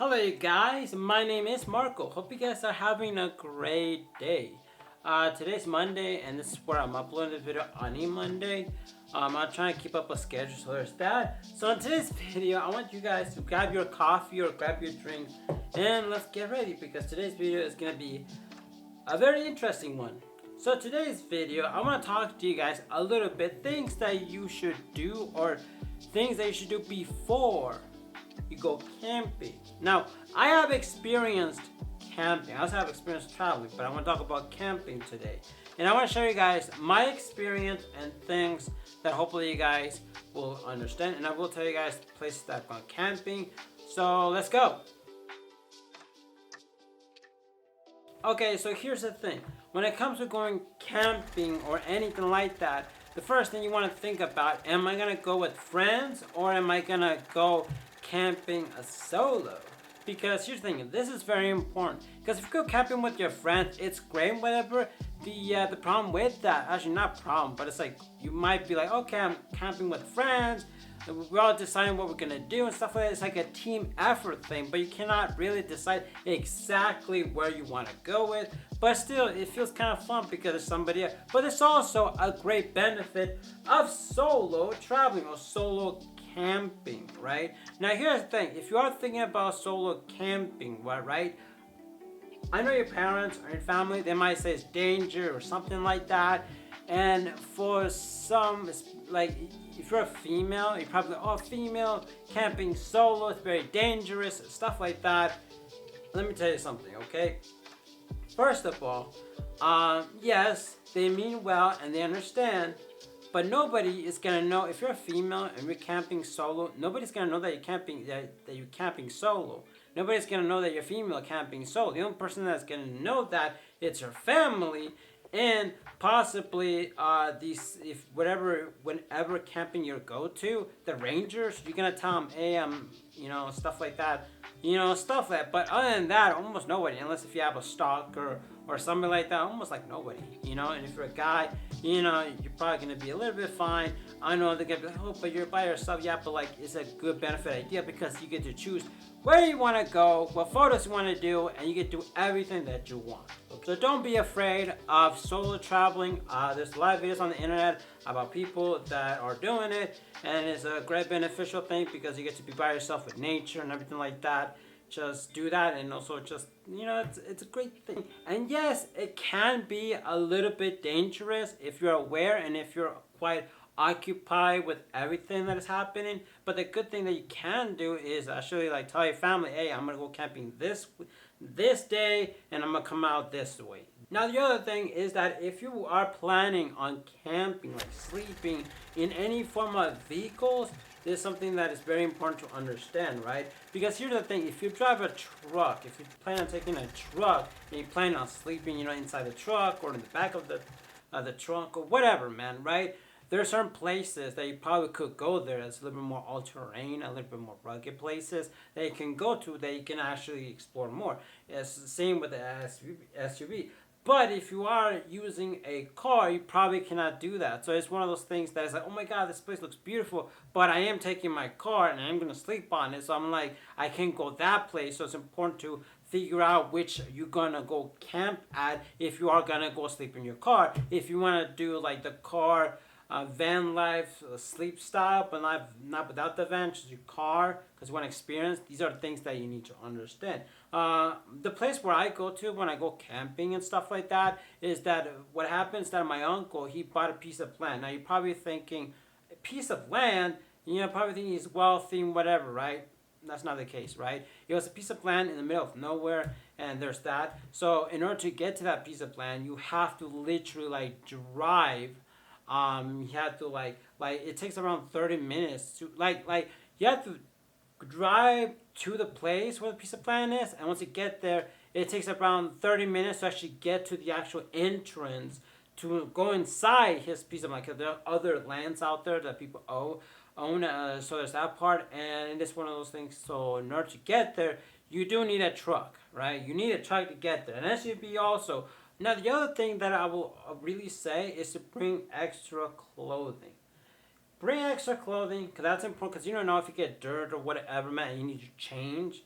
Hello you guys, my name is Marco. Hope you guys are having a great day. Today's Monday and this is where I'm uploading this video on a Monday. I'm trying to keep up a schedule, so there's that. So in today's video, I want you guys to grab your coffee or grab your drink and let's get ready because today's video is going to be a very interesting one. So today's video, I want to talk to you guys a little bit things that you should do or things that you should do before you go camping. Now, I have experienced camping. I also have experience traveling, but I want to talk about camping today. And I want to show you guys my experience and things that hopefully you guys will understand. And I will tell you guys places that I've gone camping. So let's go. Okay, so here's the thing. When it comes to going camping or anything like that, the first thing you want to think about, am I going to go with friends or am I going to go camping solo? Because here's the thing, this is very important. Because if you go camping with your friends, it's great, whatever. The problem with that, actually not problem, but it's like you might be like, okay, I'm camping with friends. We're all deciding what we're gonna do and stuff like that. It's like a team effort thing, but you cannot really decide exactly where you want to go with. But still, it feels kind of fun because there's somebody else. But there's also a great benefit of solo traveling or solo camping, right? Now here's the thing, if you are thinking about solo camping, right? I know your parents or your family, they might say it's danger or something like that. And for some, like if you're a female, you're probably like, oh, female camping solo, it's very dangerous, stuff like that. Let me tell you something, okay? First of all, yes, they mean well and they understand, but nobody is gonna know if you're a female and you're camping solo. Nobody's gonna know that you're camping solo. Nobody's gonna know that you're female camping solo. The only person that's gonna know that it's your family and possibly whenever camping you go to, the rangers, you're gonna tell them, hey, stuff like that, stuff like that. But other than that, almost nobody, unless if you have a stalker or something like that, almost like nobody, and if you're a guy, you're probably gonna be a little bit fine. I know they're gonna be like, oh, but you're by yourself. Yeah, but like, it's a good benefit idea because you get to choose where you want to go, what photos you want to do, and you get to do everything that you want. So don't be afraid of solo traveling. There's a lot of videos on the internet about people that are doing it, and it's a great beneficial thing because you get to be by yourself with nature and everything like that. Just do that, and also just, it's a great thing. And yes, it can be a little bit dangerous if you're aware and if you're quite occupied with everything that is happening. But the good thing that you can do is actually like tell your family, hey, I'm gonna go camping this day and I'm gonna come out this way. Now the other thing is that if you are planning on camping, like sleeping in any form of vehicles, this is something that is very important to understand, right? Because here's the thing, if you drive a truck, if you plan on taking a truck and you plan on sleeping, inside the truck or in the back of the trunk or whatever, man, right? There are certain places that you probably could go there that's a little bit more all-terrain, a little bit more rugged places that you can go to that you can actually explore more. It's the same with the SUV. But if you are using a car, you probably cannot do that. So it's one of those things that is like, oh my God, this place looks beautiful, but I am taking my car and I'm going to sleep on it. So I'm like, I can't go that place. So it's important to figure out which you're going to go camp at if you are going to go sleep in your car. If you want to do like the car, van life, sleep style, but not without the van, just your car, because you want to experience. These are the things that you need to understand. The place where I go to when I go camping and stuff like that is that what happens that my uncle, he bought a piece of land. Now you're probably thinking, a piece of land, probably thinking he's wealthy and whatever, right? That's not the case, right? It was a piece of land in the middle of nowhere, and there's that. So in order to get to that piece of land, you have to literally like drive. You have to like it takes around 30 minutes to you have to drive to the place where the piece of land is, and once you get there, it takes around 30 minutes to actually get to the actual entrance to go inside his piece of land. Because there are other lands out there that people own. So there's that part, and it's one of those things. So in order to get there, you do need a truck, right? You need a truck to get there, and SUV also. Now, the other thing that I will really say is to bring extra clothing. Bring extra clothing, because that's important, because you don't know if you get dirt or whatever, man, you need to change.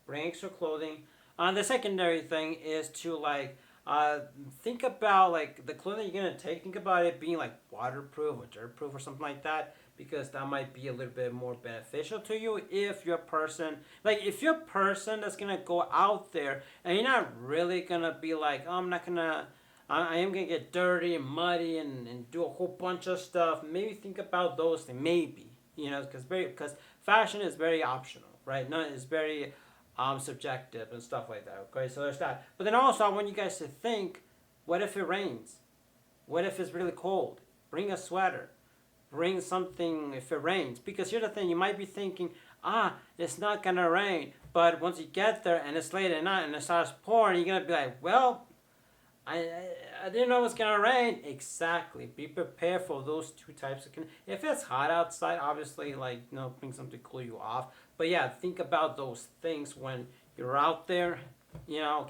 bring extra clothing. The secondary thing is to like uh, think about like the clothing you're gonna take. Think about it being like waterproof or dirtproof or something like that, because that might be a little bit more beneficial to you if you're a person like if you're a person that's gonna go out there and you're not really gonna be like, oh, I'm not gonna. I am gonna get dirty and muddy and do a whole bunch of stuff. Maybe think about those things. Maybe because fashion is very optional, right? No, it's very subjective and stuff like that. Okay, so there's that. But then also, I want you guys to think: what if it rains? What if it's really cold? Bring a sweater. Bring something if it rains. Because here's the thing: you might be thinking, it's not gonna rain. But once you get there and it's late at night and it starts pouring, you're gonna be like, well, I didn't know it was gonna rain. Exactly. Be prepared for those two types of if it's hot outside, obviously like bring something to cool you off. But yeah, think about those things when you're out there,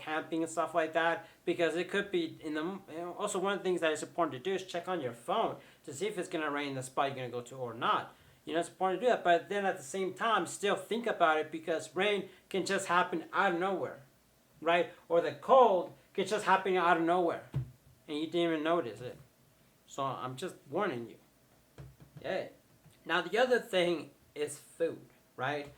camping and stuff like that, because it could be in the also one of the things that is important to do is check on your phone to see if it's gonna rain in the spot you're gonna go to or not. It's important to do that, but then at the same time still think about it, because rain can just happen out of nowhere, right? Or the cold can just happen out of nowhere and you didn't even notice it. So I'm just warning you. Yeah. Now the other thing is food, right?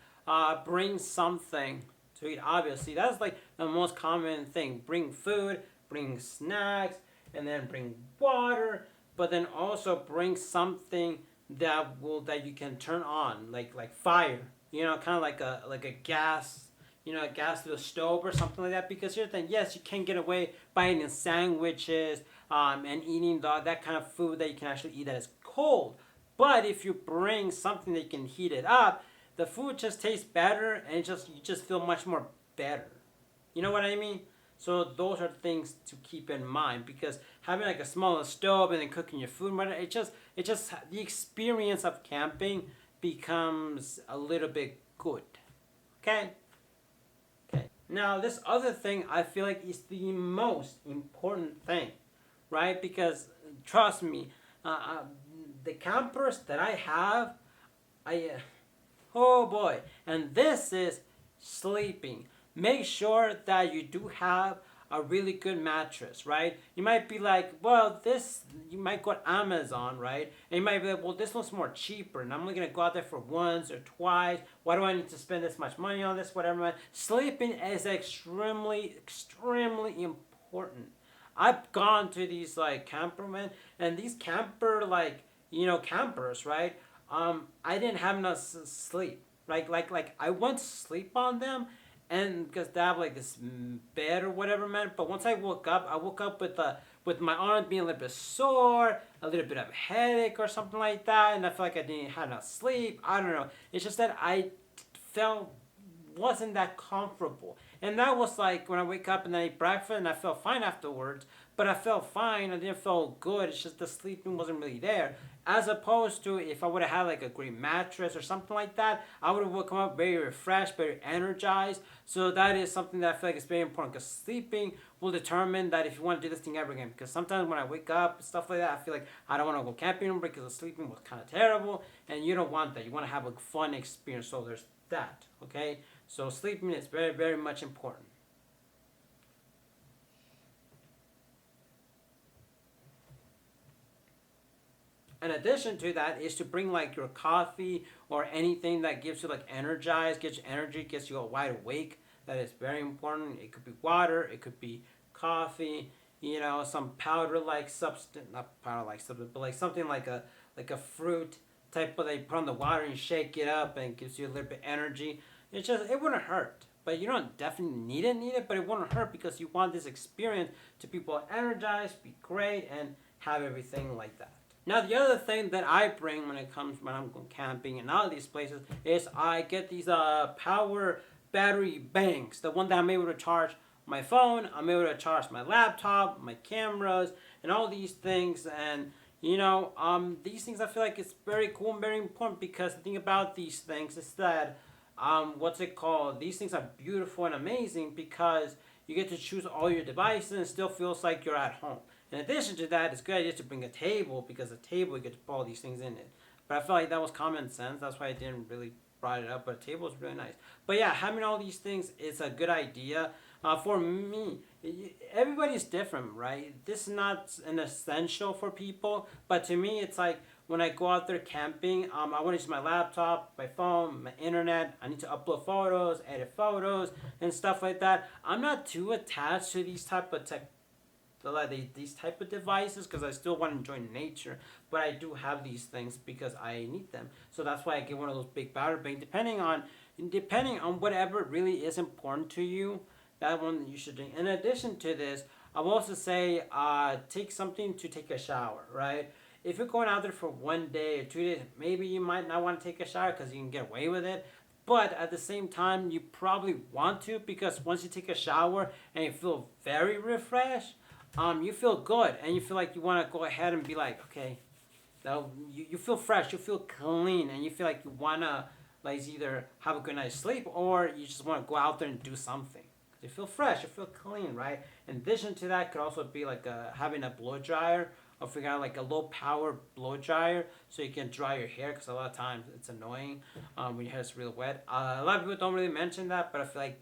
Bring something to eat. Obviously, that's like the most common thing. Bring food, bring snacks, and then bring water. But then also bring something that you can turn on, like fire. Kind of like a gas. Gas to the stove or something like that. Because here's the thing: yes, you can get away by eating sandwiches, and eating that kind of food that you can actually eat that is cold. But if you bring something that you can heat it up, the food just tastes better, and you just feel much more better. You know what I mean? So those are things to keep in mind, because having like a smaller stove and then cooking your food, it just the experience of camping becomes a little bit good. Okay. Now, this other thing I feel like is the most important thing, right? Because trust me, the campers that I have, oh boy, and this is sleeping. Make sure that you do have a really good mattress, right? You might be like, well, you might go to Amazon, right? And you might be like, well, this one's more cheaper, and I'm only gonna go out there for once or twice. Why do I need to spend this much money on this? Whatever. Sleeping is extremely, extremely important. I've gone to these like campermen, and these campers, right? I didn't have enough sleep. Like I went to sleep on them, and because they have like this bed or whatever, man. But once I woke up with my arms being a little bit sore, a little bit of a headache or something like that, and I felt like I didn't have enough sleep. I don't know. It's just that I felt wasn't that comfortable, and that was like when I wake up and I eat breakfast and I felt fine afterwards. But I felt fine. I didn't feel good. It's just the sleeping wasn't really there. As opposed to if I would have had like a great mattress or something like that, I would have woken up very refreshed, very energized. So that is something that I feel like is very important, because sleeping will determine that if you want to do this thing ever again. Because sometimes when I wake up and stuff like that, I feel like I don't want to go camping anymore because the sleeping was kind of terrible, and you don't want that. You want to have a fun experience. So there's that. Okay. So sleeping is very, very much important. In addition to that is to bring like your coffee or anything that gives you like gets you energy, gets you wide awake. That is very important. It could be water, it could be coffee, some powder like substance, not powder like substance, but like something like a fruit type of, they put on the water and shake it up and it gives you a little bit energy. It wouldn't hurt. But you don't definitely need it, but it wouldn't hurt, because you want this experience to be energized, be great, and have everything like that. Now, the other thing that I bring when I'm going camping and all these places is I get these power battery banks. The one that I'm able to charge my phone, I'm able to charge my laptop, my cameras, and all these things. And these things I feel like it's very cool and very important, because the thing about these things is that these things are beautiful and amazing because you get to choose all your devices and it still feels like you're at home. In addition to that, it's a good idea to bring a table, because a table you get to put all these things in it. But I felt like that was common sense. That's why I didn't really brought it up, but a table is really nice. But yeah, having all these things is a good idea. For me, everybody's different, right? This is not an essential for people, but to me, it's like when I go out there camping, I want to use my laptop, my phone, my internet. I need to upload photos, edit photos, and stuff like that. I'm not too attached to these type of tech, like these type of devices, because I still want to enjoy nature, but I do have these things because I need them. So that's why I get one of those big battery banks. Depending on whatever really is important to you, that one you should do. In addition to this, I will also say take something to take a shower, right? If you're going out there for 1 day or 2 days, maybe you might not want to take a shower because you can get away with it. But at the same time, you probably want to, because once you take a shower and you feel very refreshed, you feel good, and you feel like you want to go ahead and be like, okay, now you feel fresh, you feel clean, and you feel like you want to like either have a good night's sleep or you just want to go out there and do something. You feel fresh, you feel clean, right? In addition to that, could also be like having a blow dryer, or figure out like a low power blow dryer so you can dry your hair, because a lot of times it's annoying when your hair is really wet. A lot of people don't really mention that, but I feel like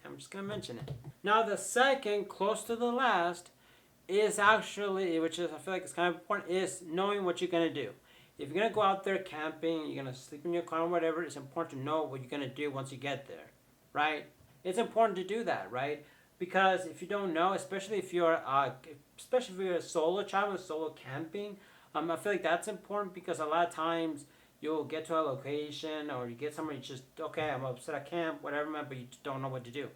I'm just gonna mention it. Now the second, close to the last, is actually, which is I feel like it's kind of important, is knowing what you're gonna do. If you're gonna go out there camping, you're gonna sleep in your car or whatever, it's important to know what you're gonna do once you get there, right? It's important to do that, right? Because if you don't know, especially if you're a solo traveler, solo camping, I feel like that's important, because a lot of times you'll get to a location or you get somewhere, you just, okay, I'm upset at camp, whatever, man, but you just don't know what to do.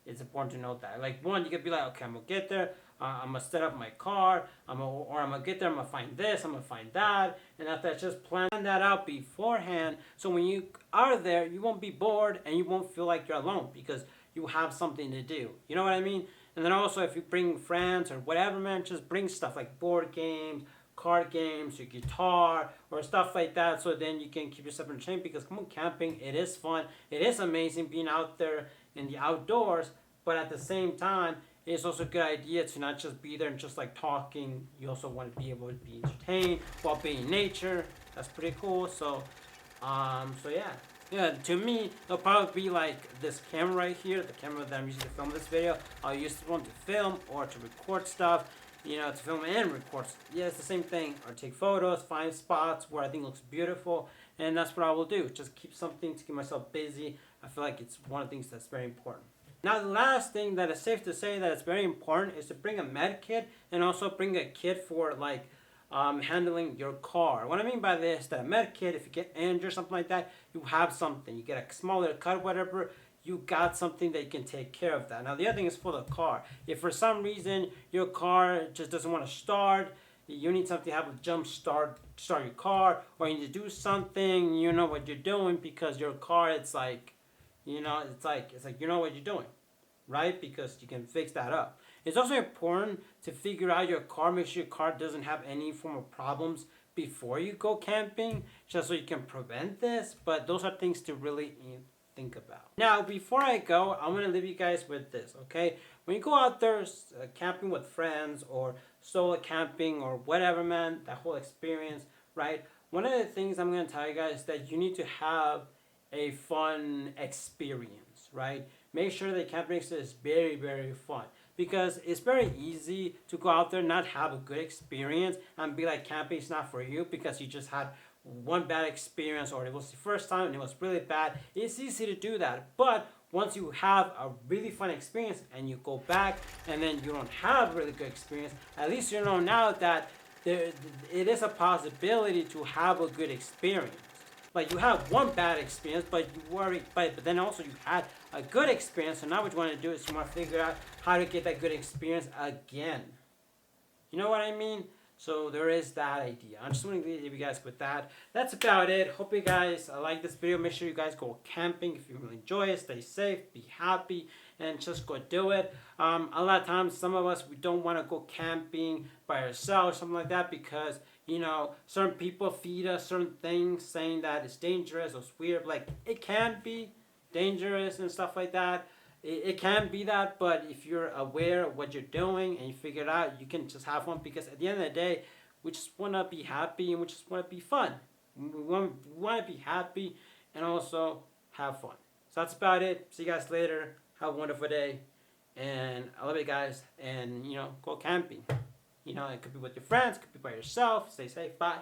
It's important to note that. Like, one, you could be like, okay, I'm gonna get there, I'm gonna set up my car, I'm gonna get there, I'm gonna find this, I'm gonna find that, and after that, just plan that out beforehand, so when you are there, you won't be bored and you won't feel like you're alone, because you have something to do. You know what I mean? And then also, if you bring friends or whatever, man, just bring stuff like board games, card games, your guitar, or stuff like that, so then you can keep yourself entertained, because come on, camping, it is fun, it is amazing being out there in the outdoors, but at the same time, it's also a good idea to not just be there and just like talking. You also want to be able to be entertained while being in nature. That's pretty cool. So yeah, to me, it'll probably be like this camera right here, the camera that I'm using to film this video. I'll use this one to film or to record stuff, to film and record. Yeah, it's the same thing. Or take photos, find spots where I think looks beautiful, and that's what I will do. Just keep something to keep myself busy. I feel like it's one of the things that's very important. Now, the last thing that is safe to say that is very important is to bring a med kit, and also bring a kit for like handling your car. What I mean by this, that a med kit, if you get injured or something like that, you have something. You get a small little cut, whatever, you got something that you can take care of that. Now, the other thing is for the car. If for some reason your car just doesn't want to start, you need something to have a jump start your car, or you need to do something, you know what you're doing, because your car, it's like you know what you're doing, right? Because you can fix that up. It's also important to figure out your car, make sure your car doesn't have any form of problems before you go camping, just so you can prevent this. But those are things to really think about. Now, before I go, I'm going to leave you guys with this, okay? When you go out there camping with friends or solo camping or whatever, man, that whole experience, right? One of the things I'm going to tell you guys is that you need to have a fun experience, right? Make sure the camping experience is very, very fun, because it's very easy to go out there and not have a good experience and be like, camping is not for you because you just had one bad experience, or it was the first time and it was really bad. It's easy to do that, but once you have a really fun experience and you go back and then you don't have a really good experience, at least you know now that it is a possibility to have a good experience. Like, you have one bad experience, but then also you had a good experience. So now what you want to do is you want to figure out how to get that good experience again. You know what I mean? So there is that idea. I'm just going to leave you guys with that. That's about it. Hope you guys like this video. Make sure you guys go camping if you really enjoy it. Stay safe, be happy, and just go do it. A lot of times, some of us, we don't want to go camping by ourselves, something like that, because certain people feed us certain things saying that it's dangerous or it's weird. Like, it can be dangerous and stuff like that. It can be that, but if you're aware of what you're doing and you figure it out, you can just have fun, because at the end of the day, we just want to be happy and we just want to be fun. We want to be happy and also have fun. So that's about it. See you guys later. Have a wonderful day. And I love you guys. And, go camping. It could be with your friends, it could be by yourself. Stay safe. Bye.